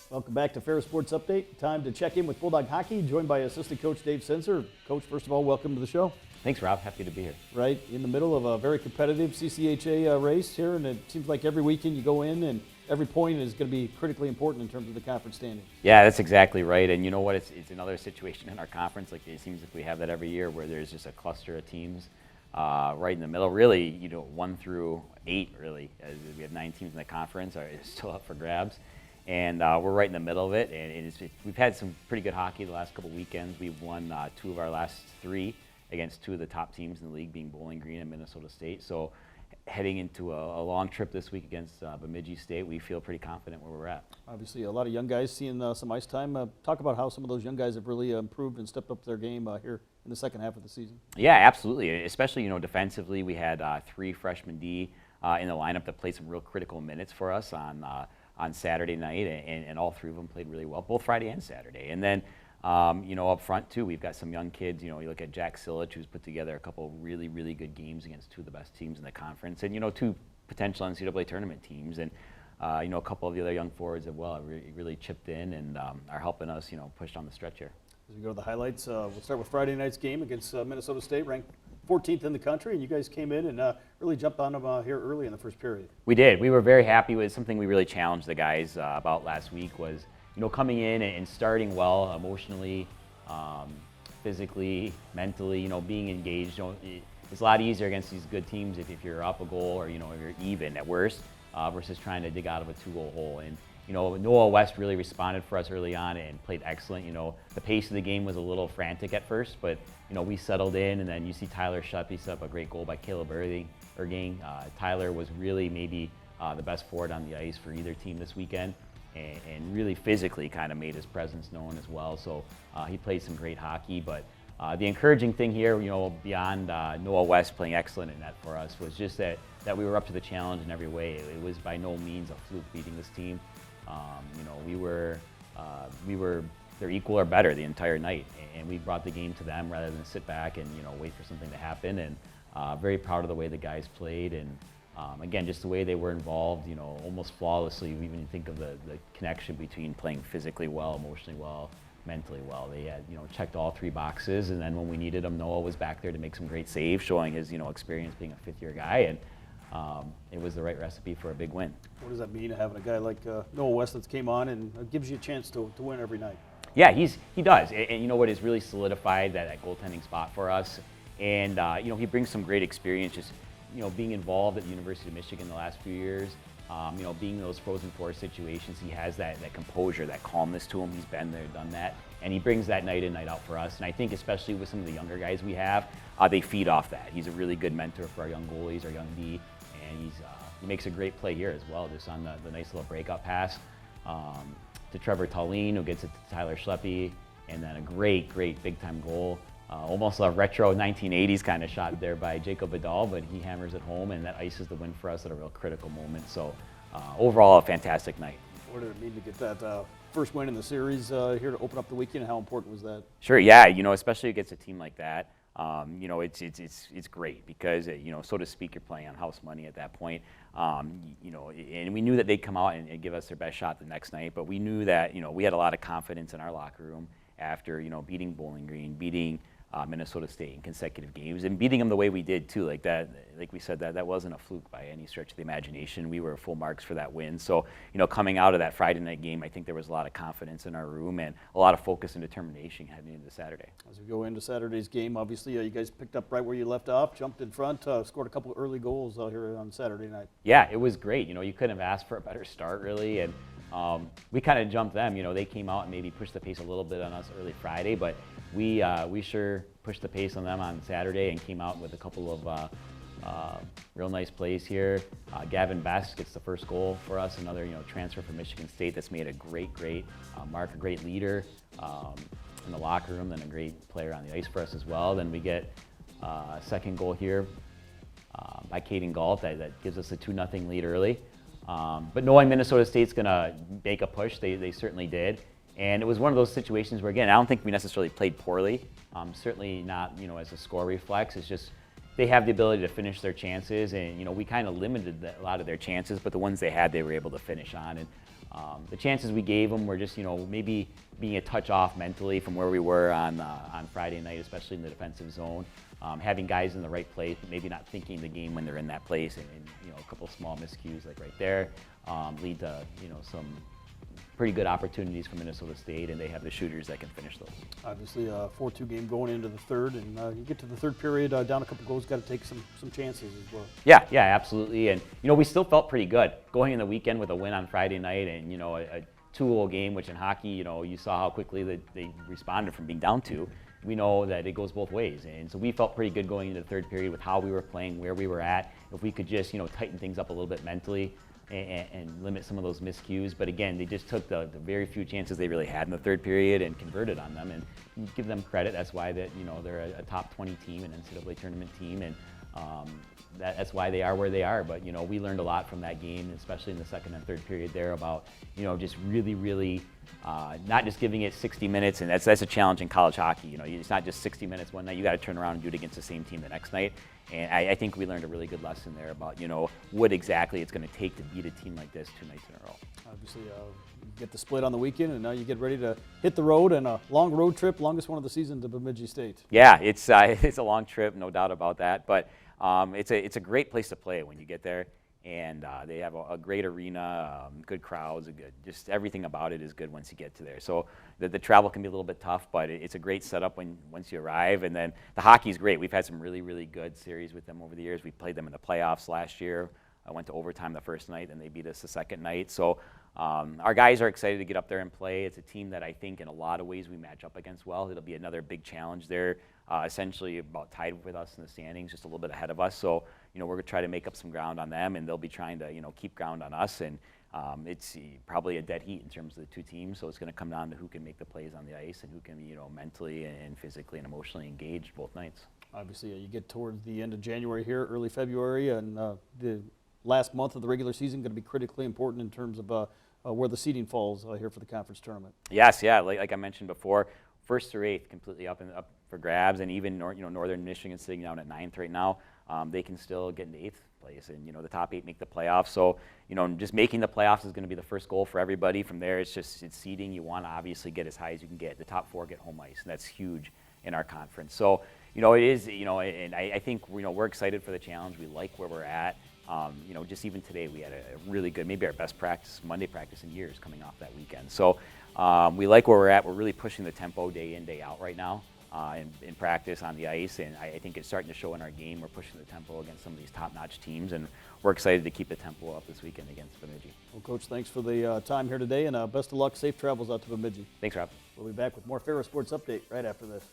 Welcome back to Ferris Sports Update. Time to check in with Bulldog Hockey, joined by assistant coach Dave Cencer. Coach, first of all, welcome to the show. Thanks, Rob. Happy to be here. Right in the middle of a very competitive CCHA race here, and it seems like every weekend you go in and every point is going to be critically important in terms of the conference standings. Yeah, that's exactly right. And you know what? It's another situation in our conference. Like it seems like we have that every year, where there's just a cluster of teams right in the middle. Really, 1 through 8. Really, we have 9 teams in the conference. It's still up for grabs. And we're right in the middle of it, and we've had some pretty good hockey the last couple weekends. We've won 2 of our last 3 against 2 of the top teams in the league, being Bowling Green and Minnesota State. So heading into a long trip this week against Bemidji State, we feel pretty confident where we're at. Obviously, a lot of young guys seeing some ice time. Talk about how some of those young guys have really improved and stepped up their game here in the second half of the season. Yeah, absolutely. Especially, defensively, we had 3 freshman D in the lineup that played some real critical minutes for us on Saturday night, and all 3 of them played really well, both Friday and Saturday. And then, up front too, we've got some young kids. You look at Jack Silich, who's put together a couple really, really good games against 2 of the best teams in the conference, and 2 potential NCAA tournament teams, and a couple of the other young forwards as well have really chipped in and are helping us, push on the stretch here. As we go to the highlights, we'll start with Friday night's game against Minnesota State, ranked 14th in the country, and you guys came in and really jumped on them here early in the first period. We did. We were very happy with something we really challenged the guys about last week was, coming in and starting well emotionally, physically, mentally, being engaged. It's a lot easier against these good teams if you're up a goal or, if you're even at worst versus trying to dig out of a 2-goal hole. And, Noah West really responded for us early on and played excellent. The pace of the game was a little frantic at first, but, we settled in, and then you see Tyler Shuppy set up a great goal by Caleb Ergang. Tyler was really maybe the best forward on the ice for either team this weekend, and really physically kind of made his presence known as well. So he played some great hockey, but the encouraging thing here, beyond Noah West playing excellent in net for us, was just that we were up to the challenge in every way. It was by no means a fluke beating this team. We were their equal or better the entire night, and we brought the game to them rather than sit back and wait for something to happen. And very proud of the way the guys played, and again, just the way they were involved, almost flawlessly. We even think of the connection between playing physically well, emotionally well, mentally well. They had, checked all 3 boxes, and then when we needed them, Noah was back there to make some great saves, showing his, experience being a 5th-year guy, and it was the right recipe for a big win. What does that mean, having a guy like Noah West that came on and gives you a chance to win every night? Yeah, he does, and you know what, has really solidified that goaltending spot for us, and he brings some great experience, just being involved at the University of Michigan the last few years, being in those Frozen Four situations. He has that composure, that calmness to him. He's been there, done that, and he brings that night in, night out for us. And I think especially with some of the younger guys we have, they feed off that. He's a really good mentor for our young goalies, our young D, and he makes a great play here as well, just on the nice little breakup pass to Trevor Tallene, who gets it to Tyler Schleppe, and then a great big-time goal. Almost a retro 1980s kind of shot there by Jacob Vidal, but he hammers it home, and that ices the win for us at a real critical moment. So overall, a fantastic night. What did it mean to get that first win in the series here to open up the weekend, and how important was that? Sure, yeah, especially against a team like that, it's great because, so to speak, you're playing on house money at that point. And we knew that they'd come out and give us their best shot the next night, but we knew that, we had a lot of confidence in our locker room after, beating Bowling Green, beating Minnesota State in consecutive games, and beating them the way we did too. Like that, like we said, that wasn't a fluke by any stretch of the imagination. We were full marks for that win. So, coming out of that Friday night game, I think there was a lot of confidence in our room and a lot of focus and determination heading into Saturday. As we go into Saturday's game, obviously you guys picked up right where you left off, jumped in front, scored a couple of early goals here on Saturday night. Yeah, it was great. You couldn't have asked for a better start, really, and we kind of jumped them. They came out and maybe pushed the pace a little bit on us early Friday, but we sure pushed the pace on them on Saturday and came out with a couple of real nice plays here. Gavin Best gets the first goal for us, another transfer from Michigan State that's made a great mark, a great leader in the locker room, and a great player on the ice for us as well. Then we get a second goal here by Caden Galt that gives us a 2-0 lead early. But knowing Minnesota State's going to make a push, they certainly did. And it was one of those situations where, again, I don't think we necessarily played poorly. Certainly not, as a score reflex. It's just they have the ability to finish their chances, and we kind of limited a lot of their chances, but the ones they had, they were able to finish on. And The chances we gave them were just, maybe being a touch off mentally from where we were on Friday night, especially in the defensive zone. Having guys in the right place, but maybe not thinking the game when they're in that place, and a couple small miscues like right there lead to some pretty good opportunities for Minnesota State, and they have the shooters that can finish those. Obviously, a 4-2 game going into the third, and you get to the third period down a couple goals, got to take some chances as well. Yeah, absolutely, and we still felt pretty good going in the weekend with a win on Friday night, and a 2-0 game, which in hockey, you saw how quickly they responded from being down 2. We know that it goes both ways, and so we felt pretty good going into the third period with how we were playing, where we were at. If we could just tighten things up a little bit mentally and limit some of those miscues, but again, they just took the very few chances they really had in the third period and converted on them, and give them credit. That's why they're a top 20 team, an NCAA tournament team, and that's why they are where they are. But we learned a lot from that game, especially in the second and third period there, about just really not just giving it 60 minutes, and that's a challenge in college hockey. It's not just 60 minutes one night. You got to turn around and do it against the same team the next night. And I think we learned a really good lesson there about what exactly it's going to take to beat a team like this 2 nights in a row. Obviously, you get the split on the weekend, and now you get ready to hit the road and a long road trip, longest one of the season, to Bemidji State. Yeah, it's a long trip, no doubt about that. But it's a great place to play when you get there, and they have a great arena, good crowds, just everything about it is good once you get to there. So the travel can be a little bit tough, but it's a great setup once you arrive. And then the hockey's great. We've had some really good series with them over the years. We played them in the playoffs last year. I went to overtime the first night, and they beat us the second night. So our guys are excited to get up there and play. It's a team that I think in a lot of ways we match up against well. It'll be another big challenge. They're essentially about tied with us in the standings, just a little bit ahead of us. So we're going to try to make up some ground on them, and they'll be trying to keep ground on us. And it's probably a dead heat in terms of the two teams. So it's going to come down to who can make the plays on the ice and who can be mentally and physically and emotionally engaged both nights. Obviously, you get towards the end of January here, early February, and the last month of the regular season going to be critically important in terms of where the seeding falls here for the conference tournament. Yes, yeah, like I mentioned before, 1st through 8th completely up for grabs, and even Northern Michigan sitting down at 9th right now, they can still get into 8th place, and the top 8 make the playoffs. So just making the playoffs is going to be the first goal for everybody. From there, it's seeding. You want to obviously get as high as you can get. The top 4 get home ice, and that's huge in our conference. So it is, and I think we're excited for the challenge. We like where we're at. Just even today we had a really good, maybe our best practice, Monday practice in years coming off that weekend. So we like where we're at. We're really pushing the tempo day in, day out right now in practice on the ice, and I think it's starting to show in our game. We're pushing the tempo against some of these top-notch teams, and we're excited to keep the tempo up this weekend against Bemidji. Well, Coach, thanks for the time here today, and best of luck. Safe travels out to Bemidji. Thanks, Rob. We'll be back with more Ferris Sports Update right after this.